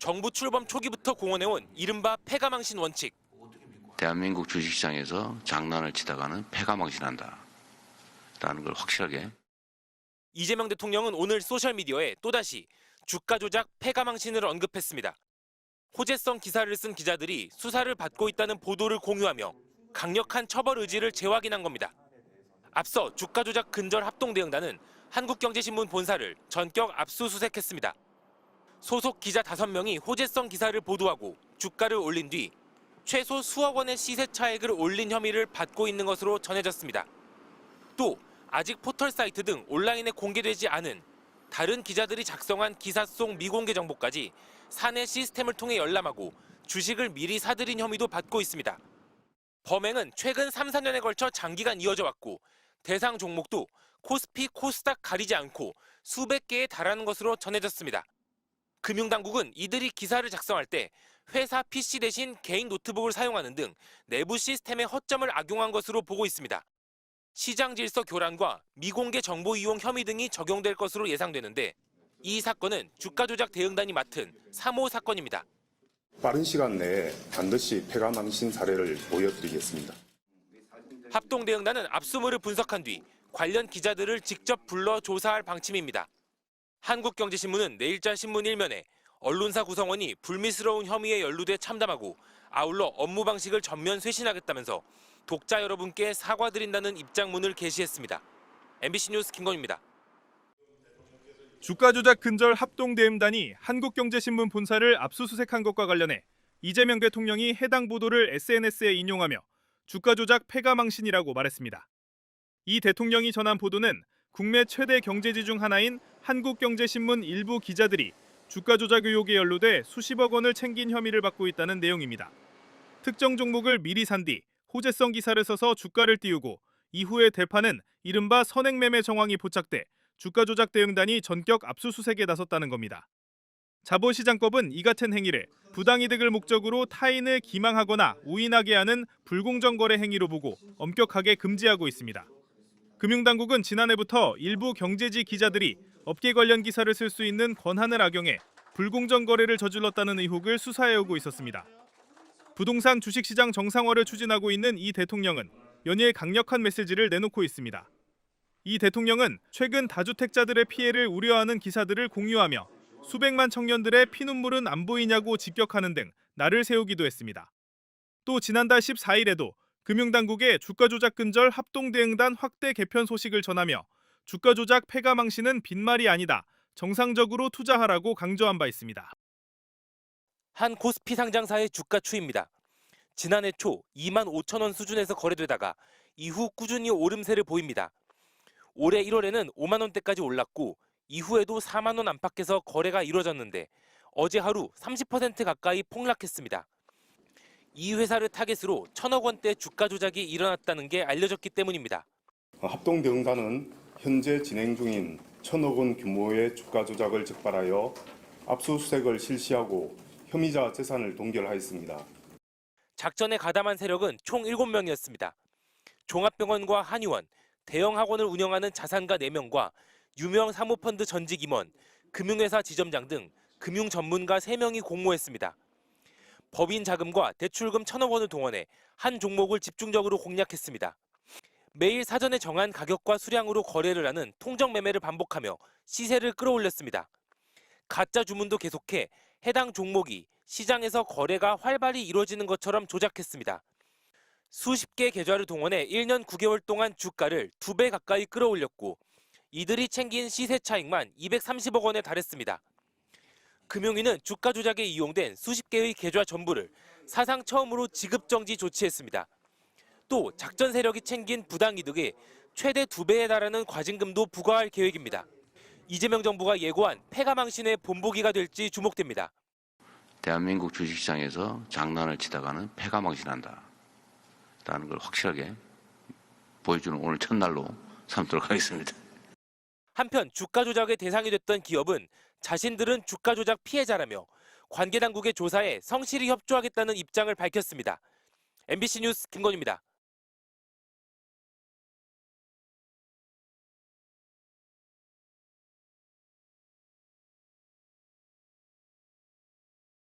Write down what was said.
정부 출범 초기부터 공언해온 이른바 패가망신 원칙. 대한민국 주식시장에서 장난을 치다가는 패가망신한다. 라는 걸 확실하게. 이재명 대통령은 오늘 소셜미디어에 또다시 주가 조작 패가망신을 언급했습니다. 호재성 기사를 쓴 기자들이 수사를 받고 있다는 보도를 공유하며 강력한 처벌 의지를 재확인한 겁니다. 앞서 주가 조작 근절 합동대응단은 한국경제신문 본사를 전격 압수수색했습니다. 소속 기자 5명이 호재성 기사를 보도하고 주가를 올린 뒤 최소 수억 원의 시세 차익을 올린 혐의를 받고 있는 것으로 전해졌습니다. 또 아직 포털 사이트 등 온라인에 공개되지 않은 다른 기자들이 작성한 기사 속 미공개 정보까지 사내 시스템을 통해 열람하고 주식을 미리 사들인 혐의도 받고 있습니다. 범행은 최근 3, 4년에 걸쳐 장기간 이어져 왔고 대상 종목도 코스피, 코스닥 가리지 않고 수백 개에 달하는 것으로 전해졌습니다. 금융당국은 이들이 기사를 작성할 때 회사 PC 대신 개인 노트북을 사용하는 등 내부 시스템에 허점을 악용한 것으로 보고 있습니다. 시장 질서 교란과 미공개 정보 이용 혐의 등이 적용될 것으로 예상되는데 이 사건은 주가 조작 대응단이 맡은 3호 사건입니다. 빠른 시간 내에 반드시 패가망신 사례를 보여드리겠습니다. 합동대응단은 압수물을 분석한 뒤 관련 기자들을 직접 불러 조사할 방침입니다. 한국경제신문은 내일자 신문 1면에 언론사 구성원이 불미스러운 혐의에 연루돼 참담하고 아울러 업무 방식을 전면 쇄신하겠다면서 독자 여러분께 사과드린다는 입장문을 게시했습니다. MBC 뉴스 김건희입니다. 주가 조작 근절 합동대응단이 한국경제신문 본사를 압수수색한 것과 관련해 이재명 대통령이 해당 보도를 SNS에 인용하며 주가 조작 패가망신이라고 말했습니다. 이 대통령이 전한 보도는 국내 최대 경제지 중 하나인 한국경제신문 일부 기자들이 주가 조작 의혹에 연루돼 수십억 원을 챙긴 혐의를 받고 있다는 내용입니다. 특정 종목을 미리 산 뒤 호재성 기사를 써서 주가를 띄우고 이후에 대파는 이른바 선행매매 정황이 포착돼 주가 조작 대응단이 전격 압수수색에 나섰다는 겁니다. 자본시장법은 이 같은 행위를 부당이득을 목적으로 타인을 기망하거나 우인하게 하는 불공정 거래 행위로 보고 엄격하게 금지하고 있습니다. 금융당국은 지난해부터 일부 경제지 기자들이 업계 관련 기사를 쓸 수 있는 권한을 악용해 불공정 거래를 저질렀다는 의혹을 수사해오고 있었습니다. 부동산 주식시장 정상화를 추진하고 있는 이 대통령은 연일 강력한 메시지를 내놓고 있습니다. 이 대통령은 최근 다주택자들의 피해를 우려하는 기사들을 공유하며 수백만 청년들의 피눈물은 안 보이냐고 직격하는 등 날을 세우기도 했습니다. 또 지난달 14일에도 금융당국에 주가 조작 근절 합동대응단 확대 개편 소식을 전하며 주가 조작 패가망신은 빈말이 아니다. 정상적으로 투자하라고 강조한 바 있습니다. 한 코스피 상장사의 주가 추이입니다. 지난해 초 2만 5천 원 수준에서 거래되다가 이후 꾸준히 오름세를 보입니다. 올해 1월에는 5만 원대까지 올랐고 이후에도 4만 원 안팎에서 거래가 이뤄졌는데 어제 하루 30% 가까이 폭락했습니다. 이 회사를 타겟으로 1,000억 원대 주가 조작이 일어났다는 게 알려졌기 때문입니다. 합동대응단은 현재 진행 중인 1,000억 원 규모의 주가 조작을 적발하여 압수수색을 실시하고 혐의자 재산을 동결하였습니다. 작전에 가담한 세력은 총 7명이었습니다. 종합병원과 한의원, 대형 학원을 운영하는 자산가 4명과 유명 사모펀드 전직 임원, 금융회사 지점장 등 금융 전문가 3명이 공모했습니다. 법인 자금과 대출금 1,000억 원을 동원해 한 종목을 집중적으로 공략했습니다. 매일 사전에 정한 가격과 수량으로 거래를 하는 통정 매매를 반복하며 시세를 끌어올렸습니다. 가짜 주문도 계속해 해당 종목이 시장에서 거래가 활발히 이루어지는 것처럼 조작했습니다. 수십 개 계좌를 동원해 1년 9개월 동안 주가를 2배 가까이 끌어올렸고 이들이 챙긴 시세 차익만 230억 원에 달했습니다. 금융위는 주가 조작에 이용된 수십 개의 계좌 전부를 사상 처음으로 지급정지 조치했습니다. 또 작전 세력이 챙긴 부당이득에 최대 2배에 달하는 과징금도 부과할 계획입니다. 이재명 정부가 예고한 패가망신의 본보기가 될지 주목됩니다. 대한민국 주식시장에서 장난을 치다가는 패가망신한다. 라는 걸 확실하게 보여주는 오늘 첫날로 삼도록 하겠습니다. 한편 주가 조작의 대상이 됐던 기업은 자신들은 주가 조작 피해자라며 관계 당국의 조사에 성실히 협조하겠다는 입장을 밝혔습니다. MBC 뉴스 김건희입니다.